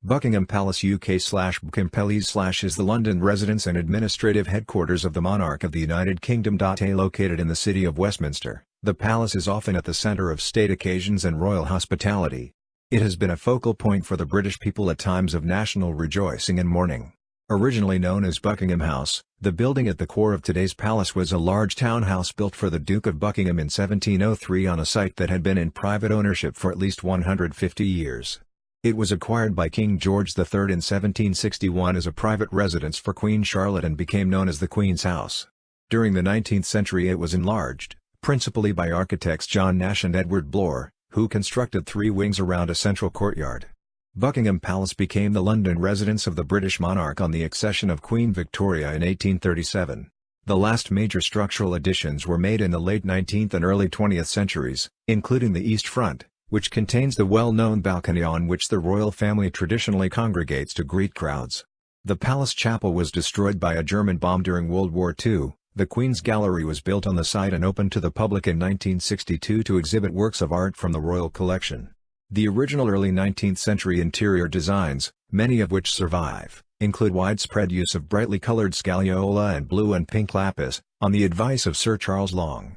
Buckingham Palace UK/Buckingham Palace/ is the London residence and administrative headquarters of the monarch of the United Kingdom. Located in the city of Westminster, the palace is often at the centre of state occasions and royal hospitality. It has been a focal point for the British people at times of national rejoicing and mourning. Originally known as Buckingham House, the building at the core of today's palace was a large townhouse built for the Duke of Buckingham in 1703 on a site that had been in private ownership for at least 150 years. It was acquired by King George III in 1761 as a private residence for Queen Charlotte and became known as the Queen's House. During the 19th century it was enlarged, principally by architects John Nash and Edward Blore, who constructed 3 wings around a central courtyard. Buckingham Palace became the London residence of the British monarch on the accession of Queen Victoria in 1837. The last major structural additions were made in the late 19th and early 20th centuries, including the east front, which contains the well-known balcony on which the royal family traditionally congregates to greet crowds. The palace chapel was destroyed by a German bomb during World War II. The Queen's Gallery was built on the site and opened to the public in 1962 to exhibit works of art from the royal collection. The original early 19th century interior designs, many of which survive, include widespread use of brightly colored scagliola and blue and pink lapis, on the advice of Sir Charles Long.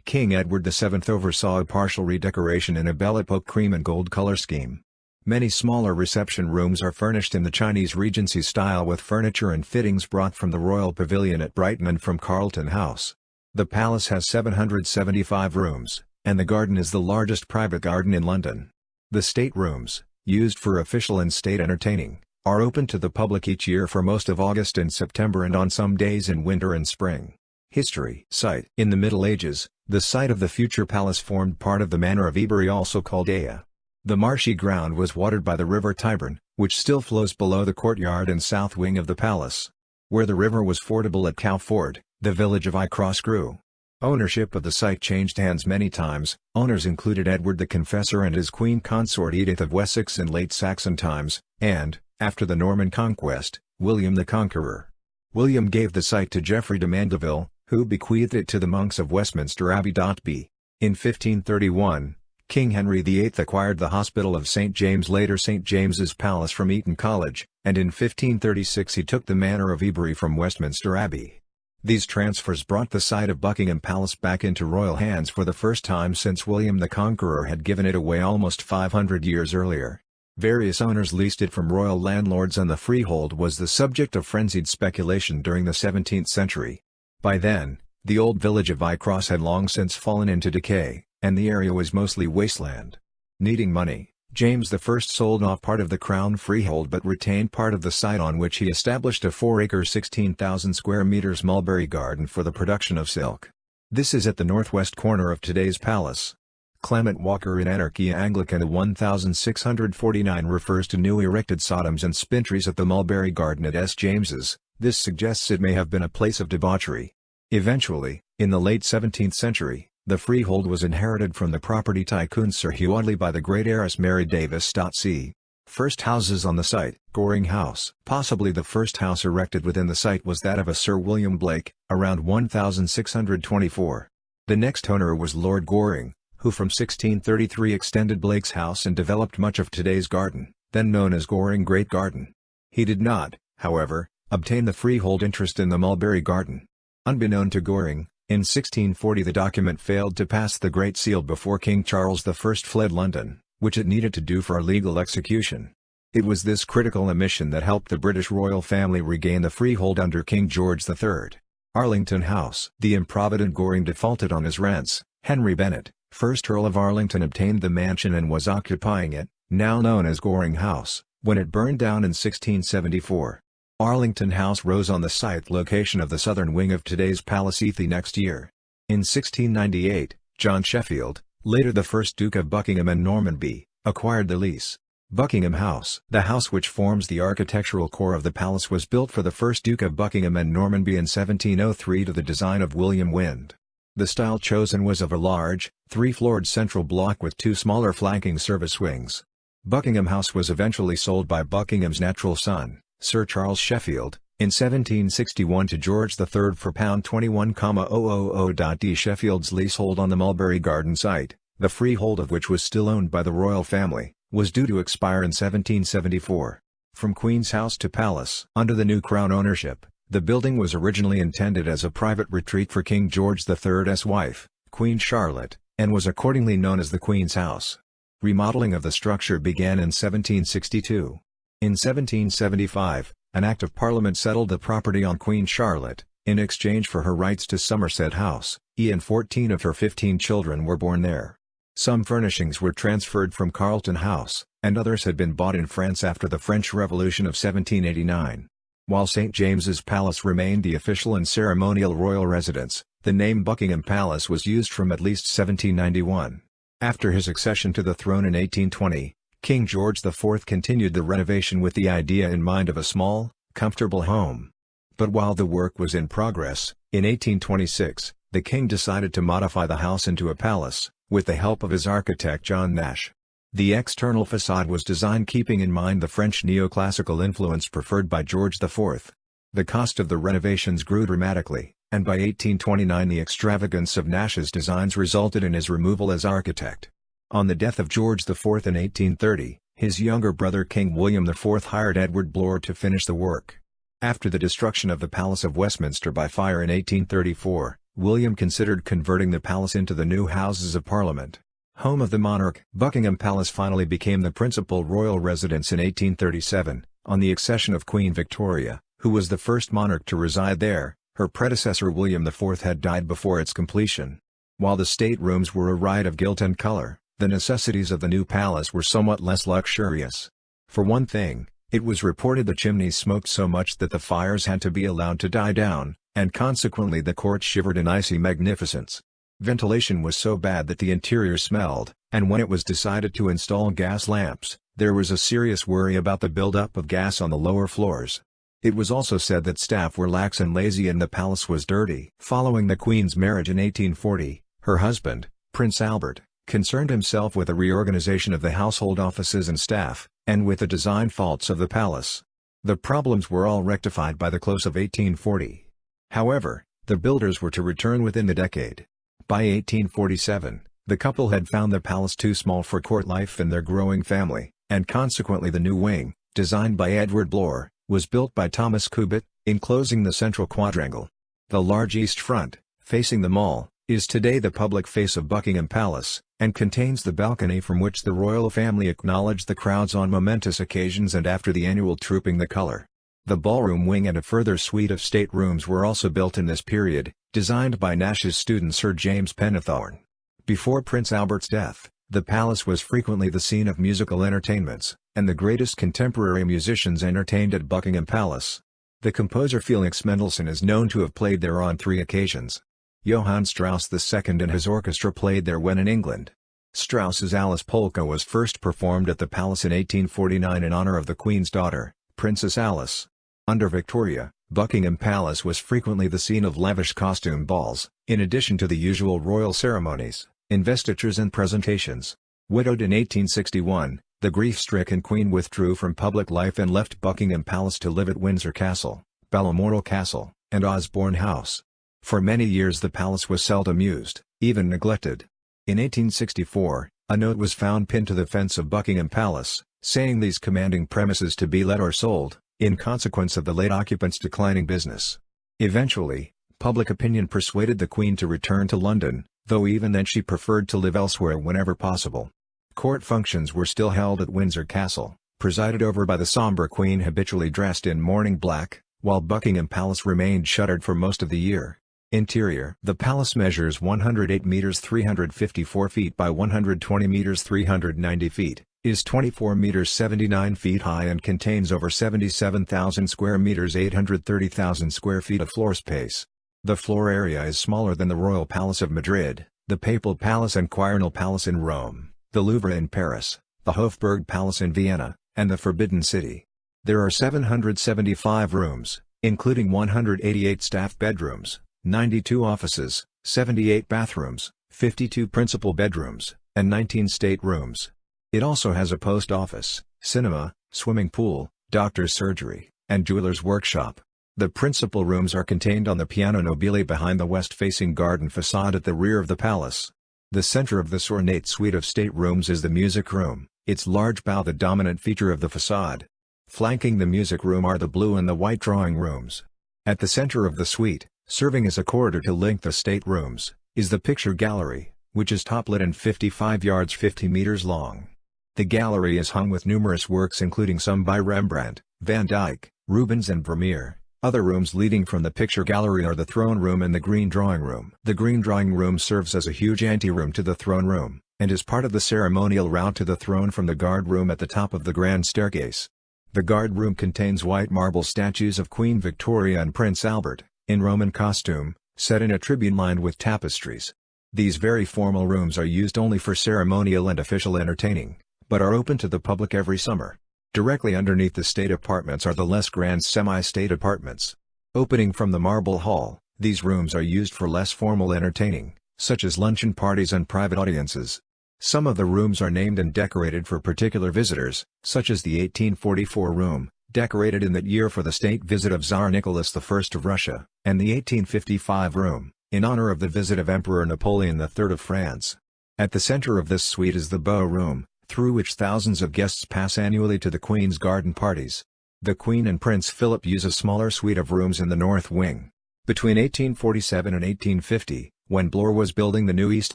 King Edward VII oversaw a partial redecoration in a Belle Epoque cream and gold color scheme. Many smaller reception rooms are furnished in the Chinese Regency style with furniture and fittings brought from the Royal Pavilion at Brighton and from Carlton House. The palace has 775 rooms, and the garden is the largest private garden in London. The state rooms, used for official and state entertaining, are open to the public each year for most of August and September and on some days in winter and spring. History. Site. In the Middle Ages, the site of the future palace formed part of the manor of Ebury, also called Aya. The marshy ground was watered by the river Tyburn, which still flows below the courtyard and south wing of the palace. Where the river was fordable at Cow Ford, the village of Icross grew. Ownership of the site changed hands many times. Owners included Edward the Confessor and his queen consort Edith of Wessex in late Saxon times, and, after the Norman conquest, William the Conqueror. William gave the site to Geoffrey de Mandeville, who bequeathed it to the monks of Westminster Abbey. In 1531, King Henry VIII acquired the Hospital of St. James, later St. James's Palace, from Eton College, and in 1536 he took the manor of Ebury from Westminster Abbey. These transfers brought the site of Buckingham Palace back into royal hands for the first time since William the Conqueror had given it away almost 500 years earlier. Various owners leased it from royal landlords and the freehold was the subject of frenzied speculation during the 17th century. By then, the old village of Icross had long since fallen into decay, and the area was mostly wasteland. Needing money, James I sold off part of the crown freehold but retained part of the site, on which he established a 4-acre 16,000 square meters mulberry garden for the production of silk. This is at the northwest corner of today's palace. Clement Walker in Anarchia Anglicana 1649 refers to new erected Sodoms and spintries at the mulberry garden at St. James's. This suggests it may have been a place of debauchery. Eventually, in the late 17th century, the freehold was inherited from the property tycoon Sir Hugh Audley by the great heiress Mary Davis. C. First houses on the site. Goring House. Possibly the first house erected within the site was that of a Sir William Blake, around 1624. The next owner was Lord Goring, who from 1633 extended Blake's house and developed much of today's garden, then known as Goring Great Garden. He did not, however, obtain the freehold interest in the mulberry garden. Unbeknown to Goring, in 1640 the document failed to pass the Great Seal before King Charles I fled London, which it needed to do for a legal execution. It was this critical omission that helped the British royal family regain the freehold under King George III. Arlington House. The improvident Goring defaulted on his rents. Henry Bennet, 1st Earl of Arlington, obtained the mansion and was occupying it, now known as Goring House, when it burned down in 1674. Arlington House rose on the site location of the southern wing of today's Palace the next year. In 1698, John Sheffield, later the 1st Duke of Buckingham and Normanby, acquired the lease. Buckingham House. The house which forms the architectural core of the palace was built for the 1st Duke of Buckingham and Normanby in 1703 to the design of William Wynd. The style chosen was of a large, 3-floored central block with 2 smaller flanking service wings. Buckingham House was eventually sold by Buckingham's natural son, Sir Charles Sheffield, in 1761 to George III for £21,000. Sheffield's leasehold on the Mulberry Garden site, the freehold of which was still owned by the royal family, was due to expire in 1774. From Queen's House to Palace. Under the new Crown ownership, the building was originally intended as a private retreat for King George III's wife, Queen Charlotte, and was accordingly known as the Queen's House. Remodeling of the structure began in 1762. In 1775, an Act of Parliament settled the property on Queen Charlotte, in exchange for her rights to Somerset House, and 14 of her 15 children were born there. Some furnishings were transferred from Carlton House, and others had been bought in France after the French Revolution of 1789. While St. James's Palace remained the official and ceremonial royal residence, the name Buckingham Palace was used from at least 1791. After his accession to the throne in 1820, King George IV continued the renovation with the idea in mind of a small, comfortable home. But while the work was in progress, in 1826, the king decided to modify the house into a palace, with the help of his architect John Nash. The external facade was designed keeping in mind the French neoclassical influence preferred by George IV. The cost of the renovations grew dramatically, and by 1829 the extravagance of Nash's designs resulted in his removal as architect. On the death of George IV in 1830, his younger brother King William IV hired Edward Blore to finish the work. After the destruction of the Palace of Westminster by fire in 1834, William considered converting the palace into the new Houses of Parliament. Home of the monarch, Buckingham Palace finally became the principal royal residence in 1837, on the accession of Queen Victoria, who was the first monarch to reside there. Her predecessor William IV had died before its completion. While the staterooms were a riot of gilt and color, the necessities of the new palace were somewhat less luxurious. For one thing, it was reported the chimneys smoked so much that the fires had to be allowed to die down, and consequently the court shivered in icy magnificence. Ventilation was so bad that the interior smelled, and when it was decided to install gas lamps, there was a serious worry about the buildup of gas on the lower floors. It was also said that staff were lax and lazy and the palace was dirty. Following the Queen's marriage in 1840, her husband, Prince Albert, concerned himself with a reorganization of the household offices and staff, and with the design faults of the palace. The problems were all rectified by the close of 1840. However, the builders were to return within the decade. By 1847, the couple had found the palace too small for court life and their growing family, and consequently the new wing, designed by Edward Blore, was built by Thomas Cubitt, enclosing the central quadrangle. The large east front, facing the Mall, is today the public face of Buckingham Palace, and contains the balcony from which the royal family acknowledged the crowds on momentous occasions and after the annual Trooping the Colour. The ballroom wing and a further suite of staterooms were also built in this period, designed by Nash's student Sir James Pennethorne. Before Prince Albert's death, the palace was frequently the scene of musical entertainments, and the greatest contemporary musicians entertained at Buckingham Palace. The composer Felix Mendelssohn is known to have played there on 3 occasions. Johann Strauss II and his orchestra played there when in England. Strauss's Alice Polka was first performed at the palace in 1849 in honor of the Queen's daughter, Princess Alice. Under Victoria, Buckingham Palace was frequently the scene of lavish costume balls, in addition to the usual royal ceremonies, investitures and presentations. Widowed in 1861, the grief-stricken Queen withdrew from public life and left Buckingham Palace to live at Windsor Castle, Balmoral Castle, and Osborne House. For many years the palace was seldom used, even neglected. In 1864, a note was found pinned to the fence of Buckingham Palace, saying these commanding premises to be let or sold, in consequence of the late occupants' declining business. Eventually, public opinion persuaded the Queen to return to London, though even then she preferred to live elsewhere whenever possible. Court functions were still held at Windsor Castle, presided over by the sombre Queen habitually dressed in mourning black, while Buckingham Palace remained shuttered for most of the year. Interior. The palace measures 108 meters 354 feet by 120 meters 390 feet, is 24 meters 79 feet high and contains over 77,000 square meters 830,000 square feet of floor space. The floor area is smaller than the Royal Palace of Madrid, the Papal Palace and Quirinal Palace in Rome, the Louvre in Paris, the Hofburg Palace in Vienna, and the Forbidden City. There are 775 rooms, including 188 staff bedrooms, 92 offices, 78 bathrooms, 52 principal bedrooms, and 19 staterooms. It also has a post office, cinema, swimming pool, doctor's surgery, and jeweler's workshop. The principal rooms are contained on the Piano Nobile behind the west-facing garden facade at the rear of the palace. The center of this ornate suite of staterooms is the music room, its large bow the dominant feature of the facade. Flanking the music room are the blue and the white drawing rooms. At the center of the suite, serving as a corridor to link the state rooms, is the picture gallery, which is top-lit and 55 yards 50 meters long. The gallery is hung with numerous works including some by Rembrandt, Van Dyck, Rubens and Vermeer. Other rooms leading from the picture gallery are the throne room and the green drawing room. The green drawing room serves as a huge anteroom to the throne room, and is part of the ceremonial route to the throne from the guard room at the top of the grand staircase. The guard room contains white marble statues of Queen Victoria and Prince Albert, in Roman costume, set in a tribune lined with tapestries. These very formal rooms are used only for ceremonial and official entertaining, but are open to the public every summer. Directly underneath the state apartments are the less grand semi-state apartments. Opening from the marble hall, these rooms are used for less formal entertaining, such as luncheon parties and private audiences. Some of the rooms are named and decorated for particular visitors, such as the 1844 room, decorated in that year for the state visit of Tsar Nicholas I of Russia, and the 1855 room, in honor of the visit of Emperor Napoleon III of France. At the center of this suite is the Beau Room, through which thousands of guests pass annually to the Queen's garden parties. The Queen and Prince Philip use a smaller suite of rooms in the north wing. Between 1847 and 1850, when Bloor was building the new East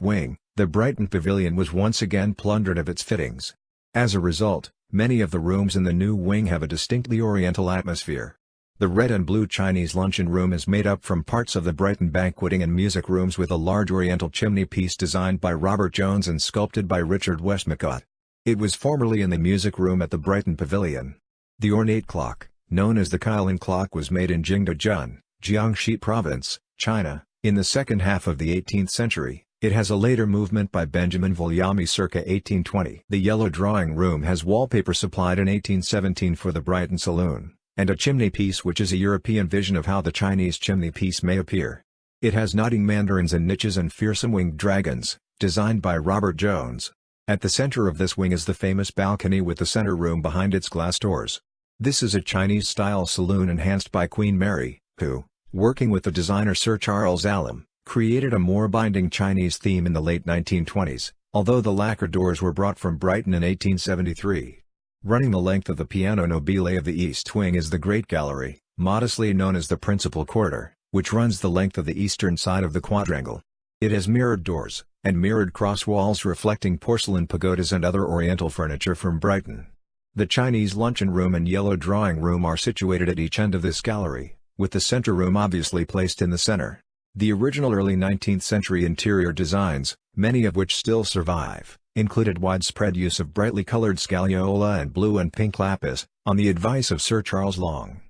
Wing, the Brighton Pavilion was once again plundered of its fittings. As a result, many of the rooms in the new wing have a distinctly Oriental atmosphere. The red and blue Chinese luncheon room is made up from parts of the Brighton banqueting and music rooms with a large Oriental chimney piece designed by Robert Jones and sculpted by Richard Westmacott. It was formerly in the music room at the Brighton Pavilion. The ornate clock, known as the Kylin clock, was made in Jingdezhen, Jiangxi Province, China, in the second half of the 18th century. It has a later movement by Benjamin Villamy circa 1820. The yellow drawing room has wallpaper supplied in 1817 for the Brighton Saloon, and a chimney piece which is a European vision of how the Chinese chimney piece may appear. It has nodding mandarins and niches and fearsome winged dragons, designed by Robert Jones. At the center of this wing is the famous balcony with the center room behind its glass doors. This is a Chinese-style saloon enhanced by Queen Mary, who, working with the designer Sir Charles Allam, created a more binding Chinese theme in the late 1920s, although the lacquer doors were brought from Brighton in 1873. Running the length of the piano nobile of the East Wing is the Great Gallery, modestly known as the Principal Corridor, which runs the length of the eastern side of the quadrangle. It has mirrored doors, and mirrored cross walls reflecting porcelain pagodas and other Oriental furniture from Brighton. The Chinese luncheon room and yellow drawing room are situated at each end of this gallery, with the center room obviously placed in the center. The original early 19th century interior designs, many of which still survive, included widespread use of brightly colored scagliola and blue and pink lapis, on the advice of Sir Charles Long.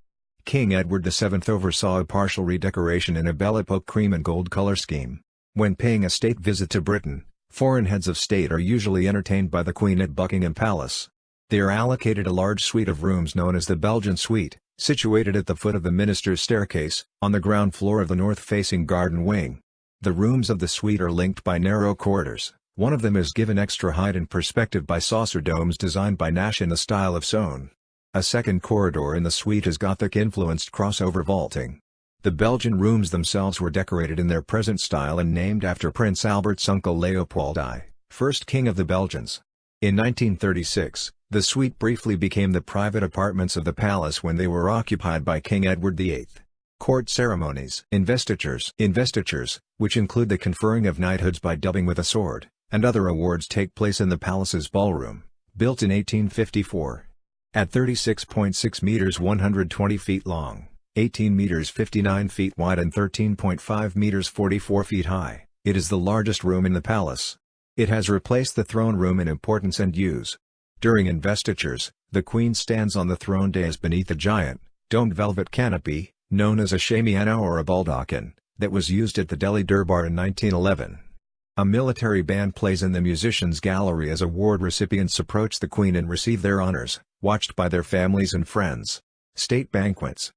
King Edward VII oversaw a partial redecoration in a Belle Epoque cream and gold color scheme. When paying a state visit to Britain, foreign heads of state are usually entertained by the Queen at Buckingham Palace. They are allocated a large suite of rooms known as the Belgian Suite, situated at the foot of the Minister's Staircase, on the ground floor of the north-facing garden wing. The rooms of the suite are linked by narrow corridors. One of them is given extra height and perspective by saucer domes designed by Nash in the style of Soane. A second corridor in the suite is Gothic-influenced crossover vaulting. The Belgian rooms themselves were decorated in their present style and named after Prince Albert's uncle Leopold I, first King of the Belgians. In 1936, the suite briefly became the private apartments of the palace when they were occupied by King Edward VIII. Court ceremonies, investitures, which include the conferring of knighthoods by dubbing with a sword, and other awards take place in the palace's ballroom, built in 1854. At 36.6 meters 120 feet long, 18 meters 59 feet wide and 13.5 meters 44 feet high, it is the largest room in the palace. It has replaced the throne room in importance and use. During investitures, the Queen stands on the throne dais beneath a giant, domed velvet canopy, known as a shamiana or a baldaquin, that was used at the Delhi Durbar in 1911. A military band plays in the musicians' gallery as award recipients approach the Queen and receive their honors, watched by their families and friends. State banquets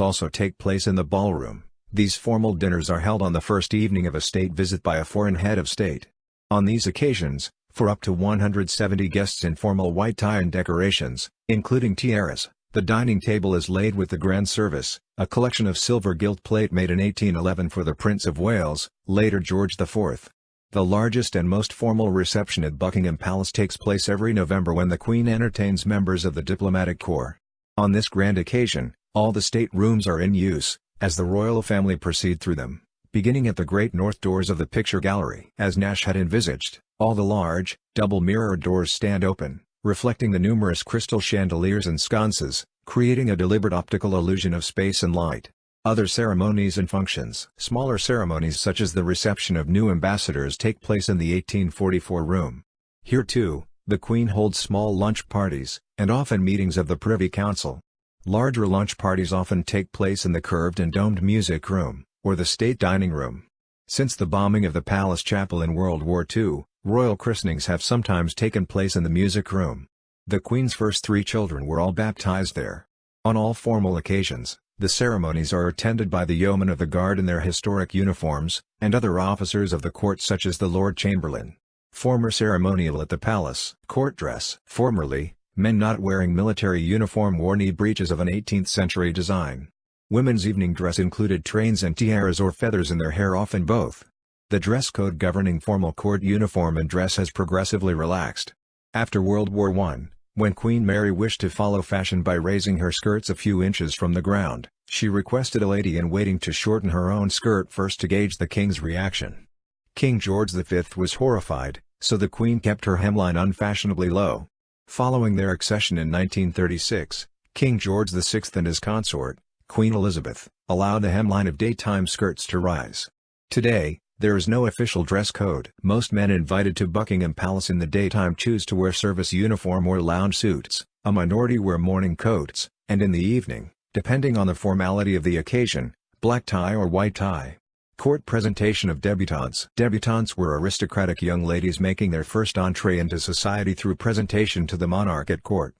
also take place in the ballroom. These formal dinners are held on the first evening of a state visit by a foreign head of state. On these occasions, for up to 170 guests in formal white tie and decorations, including tiaras, the dining table is laid with the grand service, a collection of silver gilt plate made in 1811 for the Prince of Wales, later George IV. The largest and most formal reception at Buckingham Palace takes place every November when the Queen entertains members of the diplomatic corps. On this grand occasion, all the state rooms are in use, as the royal family proceed through them, beginning at the great north doors of the picture gallery. As Nash had envisaged, all the large, double-mirrored doors stand open, reflecting the numerous crystal chandeliers and sconces, creating a deliberate optical illusion of space and light. Other ceremonies and functions. Smaller ceremonies such as the reception of new ambassadors take place in the 1844 room. Here too, the Queen holds small lunch parties, and often meetings of the Privy Council. Larger lunch parties often take place in the curved and domed music room, or the state dining room. Since the bombing of the Palace Chapel in World War II, royal christenings have sometimes taken place in the music room. The Queen's first 3 children were all baptized there. On all formal occasions, the ceremonies are attended by the yeomen of the guard in their historic uniforms, and other officers of the court such as the Lord Chamberlain. Former ceremonial at the palace. Court dress. Formerly, men not wearing military uniform wore knee breeches of an 18th-century design. Women's evening dress included trains and tiaras or feathers in their hair, often both. The dress code governing formal court uniform and dress has progressively relaxed. After World War I, when Queen Mary wished to follow fashion by raising her skirts a few inches from the ground, she requested a lady-in-waiting to shorten her own skirt first to gauge the king's reaction. King George V was horrified, so the Queen kept her hemline unfashionably low. Following their accession in 1936, King George VI and his consort, Queen Elizabeth, allowed the hemline of daytime skirts to rise. Today, there is no official dress code. Most men invited to Buckingham Palace in the daytime choose to wear service uniform or lounge suits, a minority wear morning coats, and in the evening, depending on the formality of the occasion, black tie or white tie. Court presentation of débutantes. Débutantes were aristocratic young ladies making their first entree into society through presentation to the monarch at court.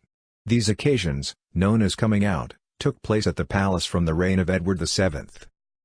These occasions, known as coming out, took place at the palace from the reign of Edward VII.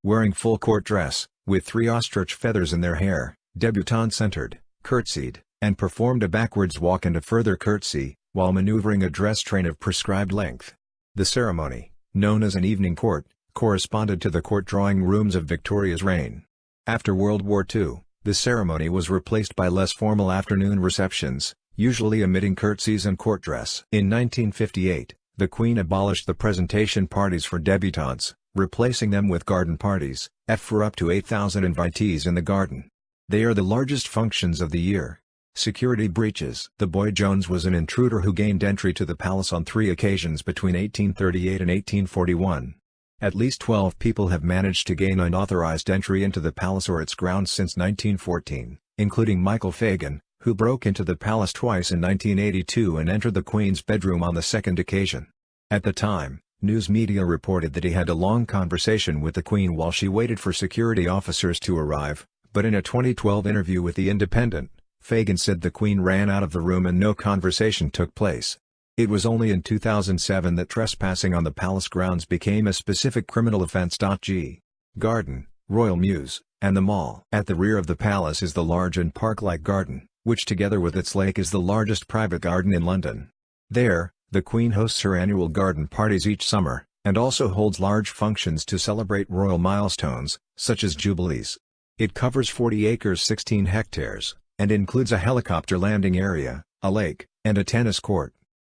Wearing full court dress, with 3 ostrich feathers in their hair, débutantes entered, curtsied, and performed a backwards walk and a further curtsy, while maneuvering a dress train of prescribed length. The ceremony, known as an evening court, corresponded to the court drawing rooms of Victoria's reign. After World War II, the ceremony was replaced by less formal afternoon receptions, usually omitting curtsies and court dress. In 1958, the Queen abolished the presentation parties for débutantes, replacing them with garden parties, for up to 8,000 invitees in the garden. They are the largest functions of the year. Security breaches. The boy Jones was an intruder who gained entry to the palace on 3 occasions between 1838 and 1841. At least 12 people have managed to gain unauthorized entry into the palace or its grounds since 1914, including Michael Fagan, who broke into the palace twice in 1982 and entered the Queen's bedroom on the second occasion. At the time, news media reported that he had a long conversation with the Queen while she waited for security officers to arrive, but in a 2012 interview with The Independent, Fagan said the Queen ran out of the room and no conversation took place. It was only in 2007 that trespassing on the palace grounds became a specific criminal offense. Garden, Royal Mews, and the Mall. At the rear of the palace is the large and park-like garden, which together with its lake is the largest private garden in London. There, the Queen hosts her annual garden parties each summer, and also holds large functions to celebrate royal milestones, such as jubilees. It covers 40 acres 16 hectares, and includes a helicopter landing area, a lake, and a tennis court.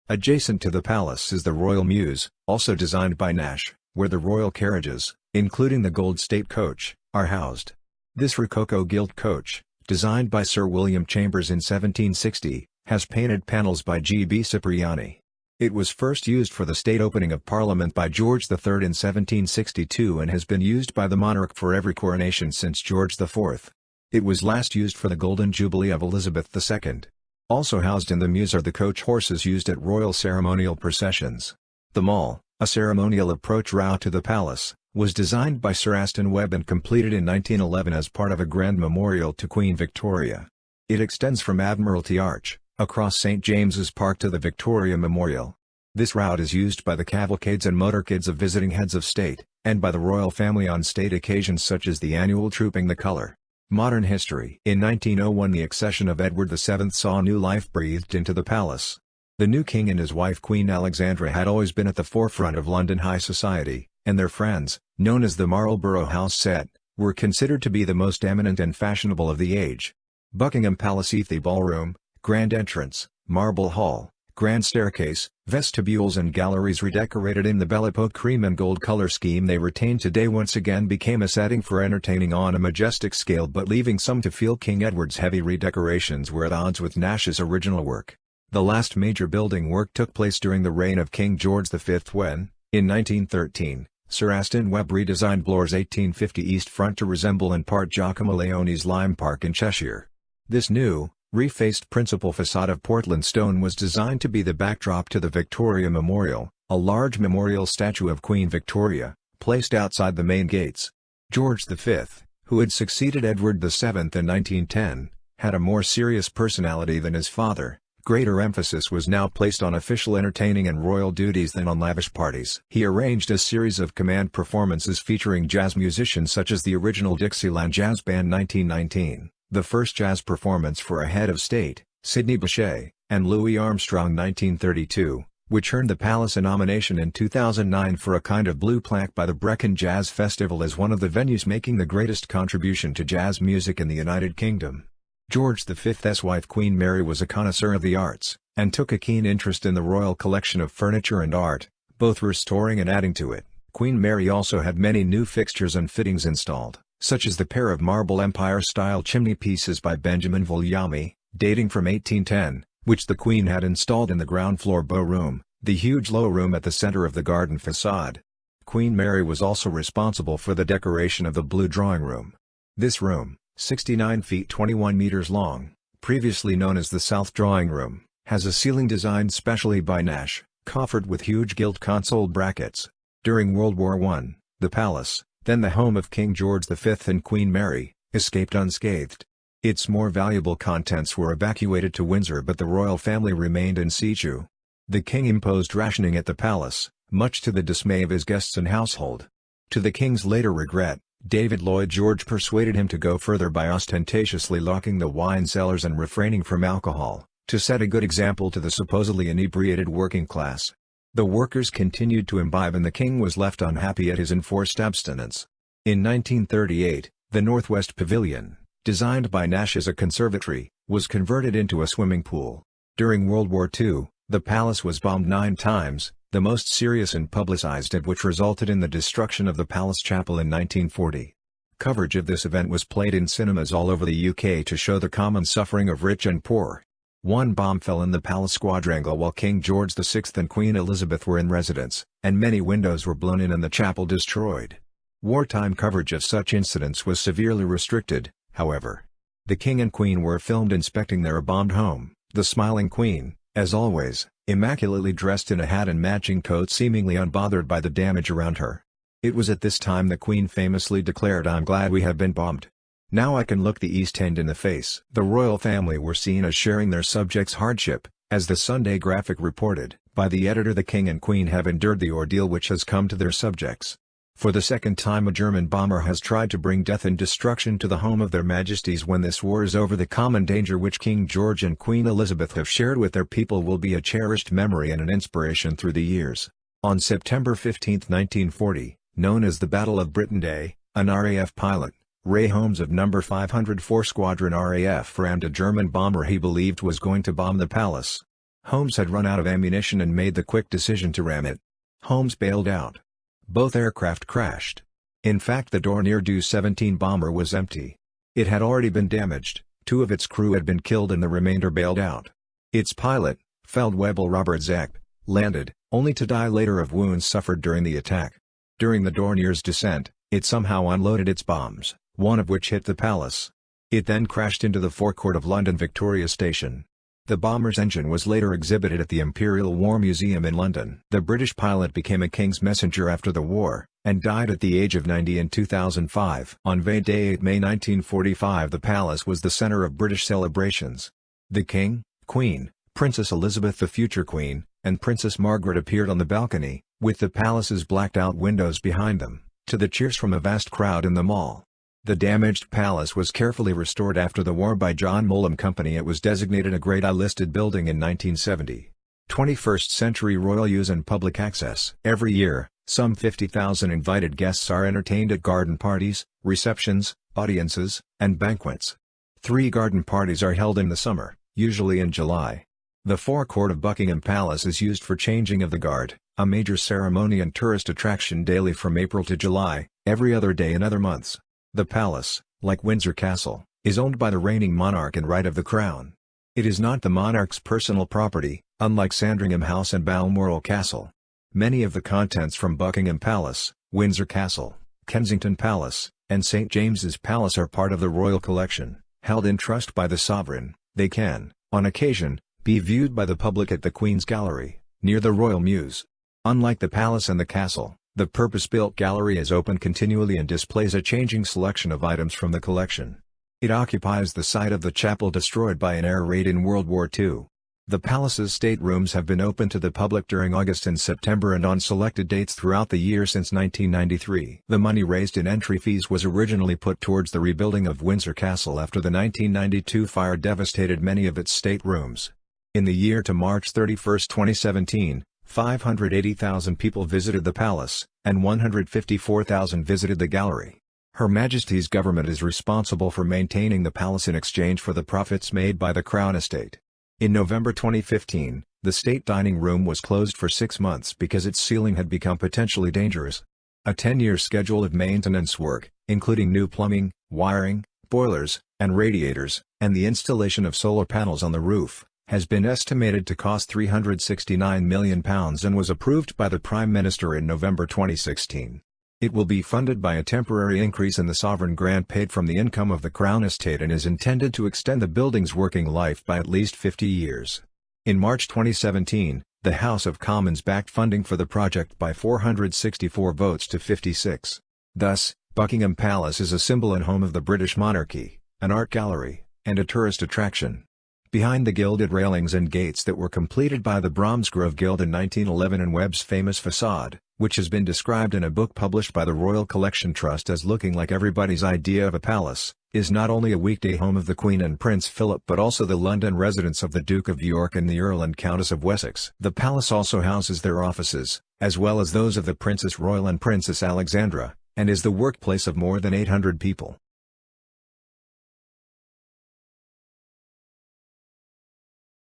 Adjacent to the palace is the Royal Mews, also designed by Nash, where the royal carriages, including the Gold State Coach, are housed. This Rococo gilt coach, designed by Sir William Chambers in 1760, has painted panels by G. B. Cipriani. It was first used for the state opening of Parliament by George III in 1762 and has been used by the monarch for every coronation since George IV. It was last used for the Golden Jubilee of Elizabeth II. Also housed in the Mews are the coach horses used at royal ceremonial processions. The Mall, a ceremonial approach route to the palace, was designed by Sir Aston Webb and completed in 1911 as part of a grand memorial to Queen Victoria. It extends from Admiralty Arch, across St. James's Park to the Victoria Memorial. This route is used by the cavalcades and motorcades of visiting heads of state, and by the royal family on state occasions such as the annual Trooping the Colour. Modern history. In 1901 the accession of Edward VII saw new life breathed into the palace. The new king and his wife Queen Alexandra had always been at the forefront of London high society, and their friends, known as the Marlborough House set, were considered to be the most eminent and fashionable of the age. Buckingham Palace Ethi Ballroom, Grand Entrance, Marble Hall, Grand staircase, vestibules and galleries redecorated in the Belle Epoque cream and gold color scheme they retain today once again became a setting for entertaining on a majestic scale, but leaving some to feel King Edward's heavy redecorations were at odds with Nash's original work. The last major building work took place during the reign of King George V when, in 1913, Sir Aston Webb redesigned Bloor's 1850 east front to resemble in part Giacomo Leone's Lime Park in Cheshire. This new, refaced principal facade of Portland stone was designed to be the backdrop to the Victoria Memorial, a large memorial statue of Queen Victoria, placed outside the main gates. George V, who had succeeded Edward VII in 1910, had a more serious personality than his father. Greater emphasis was now placed on official entertaining and royal duties than on lavish parties. He arranged a series of command performances featuring jazz musicians such as the original Dixieland Jazz Band 1919, the first jazz performance for a head of state, Sidney Bechet, and Louis Armstrong 1932, which earned the Palace a nomination in 2009 for a kind of blue plaque by the Brecon Jazz Festival as one of the venues making the greatest contribution to jazz music in the United Kingdom. George V's wife Queen Mary was a connoisseur of the arts, and took a keen interest in the royal collection of furniture and art, both restoring and adding to it. Queen Mary also had many new fixtures and fittings installed, such as the pair of marble Empire-style chimney pieces by Benjamin Vogliami, dating from 1810, which the Queen had installed in the ground floor bow room, the huge low room at the center of the garden facade. Queen Mary was also responsible for the decoration of the Blue Drawing Room. This room, 69 feet 21 meters long, previously known as the South Drawing Room, has a ceiling designed specially by Nash, coffered with huge gilt console brackets. During World War I, the palace, then the home of King George V and Queen Mary, escaped unscathed. Its more valuable contents were evacuated to Windsor, but the royal family remained in situ. The king imposed rationing at the palace, much to the dismay of his guests and household. To the king's later regret, David Lloyd George persuaded him to go further by ostentatiously locking the wine cellars and refraining from alcohol, to set a good example to the supposedly inebriated working class. The workers continued to imbibe and the king was left unhappy at his enforced abstinence. In 1938, the Northwest Pavilion, designed by Nash as a conservatory, was converted into a swimming pool. During World War II, the palace was bombed 9 times, the most serious and publicized of which resulted in the destruction of the Palace Chapel in 1940. Coverage of this event was played in cinemas all over the UK to show the common suffering of rich and poor. One bomb fell in the palace quadrangle while King George VI and Queen Elizabeth were in residence, and many windows were blown in and the chapel destroyed. Wartime coverage of such incidents was severely restricted, however. The king and queen were filmed inspecting their bombed home, the smiling queen, as always, immaculately dressed in a hat and matching coat, seemingly unbothered by the damage around her. It was at this time the Queen famously declared, "I'm glad we have been bombed. Now I can look the East End in the face." The royal family were seen as sharing their subjects' hardship, as the Sunday Graphic reported, by the editor. The king and queen have endured the ordeal which has come to their subjects. For the second time a German bomber has tried to bring death and destruction to the home of their majesties. When this war is over, the common danger which King George and Queen Elizabeth have shared with their people will be a cherished memory and an inspiration through the years. On September 15, 1940, known as the Battle of Britain Day, an RAF pilot, Ray Holmes of No. 504 Squadron RAF, rammed a German bomber he believed was going to bomb the palace. Holmes had run out of ammunition and made the quick decision to ram it. Holmes bailed out. Both aircraft crashed. In fact, the Dornier Do-17 bomber was empty. It had already been damaged, 2 of its crew had been killed and the remainder bailed out. Its pilot, Feldwebel Robert Zepp, landed, only to die later of wounds suffered during the attack. During the Dornier's descent, it somehow unloaded its bombs, one of which hit the palace. It then crashed into the forecourt of London Victoria Station. The bomber's engine was later exhibited at the Imperial War Museum in London. The British pilot became a king's messenger after the war, and died at the age of 90 in 2005. On V Day 8 May 1945, the palace was the center of British celebrations. The King, Queen, Princess Elizabeth the future Queen, and Princess Margaret appeared on the balcony, with the palace's blacked-out windows behind them, to the cheers from a vast crowd in the mall. The damaged palace was carefully restored after the war by John Mullum Company. It was designated a Grade I listed building in 1970. 21st century royal use and public access. Every year, some 50,000 invited guests are entertained at garden parties, receptions, audiences, and banquets. 3 garden parties are held in the summer, usually in July. The forecourt of Buckingham Palace is used for changing of the guard, a major ceremony and tourist attraction daily from April to July, every other day in other months. The palace, like Windsor Castle, is owned by the reigning monarch in right of the crown. It is not the monarch's personal property, unlike Sandringham House and Balmoral Castle. Many of the contents from Buckingham Palace, Windsor Castle, Kensington Palace, and St James's Palace are part of the royal collection, held in trust by the sovereign. They can, on occasion, be viewed by the public at the Queen's Gallery, near the Royal Mews. Unlike the palace and the castle, the purpose-built gallery is open continually and displays a changing selection of items from the collection. It occupies the site of the chapel destroyed by an air raid in World War II. The palace's staterooms have been open to the public during August and September and on selected dates throughout the year since 1993. The money raised in entry fees was originally put towards the rebuilding of Windsor Castle after the 1992 fire devastated many of its staterooms. In the year to March 31, 2017, 580,000 people visited the palace, and 154,000 visited the gallery. Her Majesty's government is responsible for maintaining the palace in exchange for the profits made by the Crown Estate. In November 2015, the state dining room was closed for 6 months because its ceiling had become potentially dangerous. A 10-year schedule of maintenance work, including new plumbing, wiring, boilers, and radiators, and the installation of solar panels on the roof, has been estimated to cost £369 million and was approved by the Prime Minister in November 2016. It will be funded by a temporary increase in the sovereign grant paid from the income of the Crown Estate and is intended to extend the building's working life by at least 50 years. In March 2017, the House of Commons backed funding for the project by 464 votes to 56. Thus, Buckingham Palace is a symbol and home of the British monarchy, an art gallery, and a tourist attraction. Behind the gilded railings and gates that were completed by the Bromsgrove Guild in 1911 and Webb's famous facade, which has been described in a book published by the Royal Collection Trust as looking like everybody's idea of a palace, is not only a weekday home of the Queen and Prince Philip but also the London residence of the Duke of York and the Earl and Countess of Wessex. The palace also houses their offices, as well as those of the Princess Royal and Princess Alexandra, and is the workplace of more than 800 people.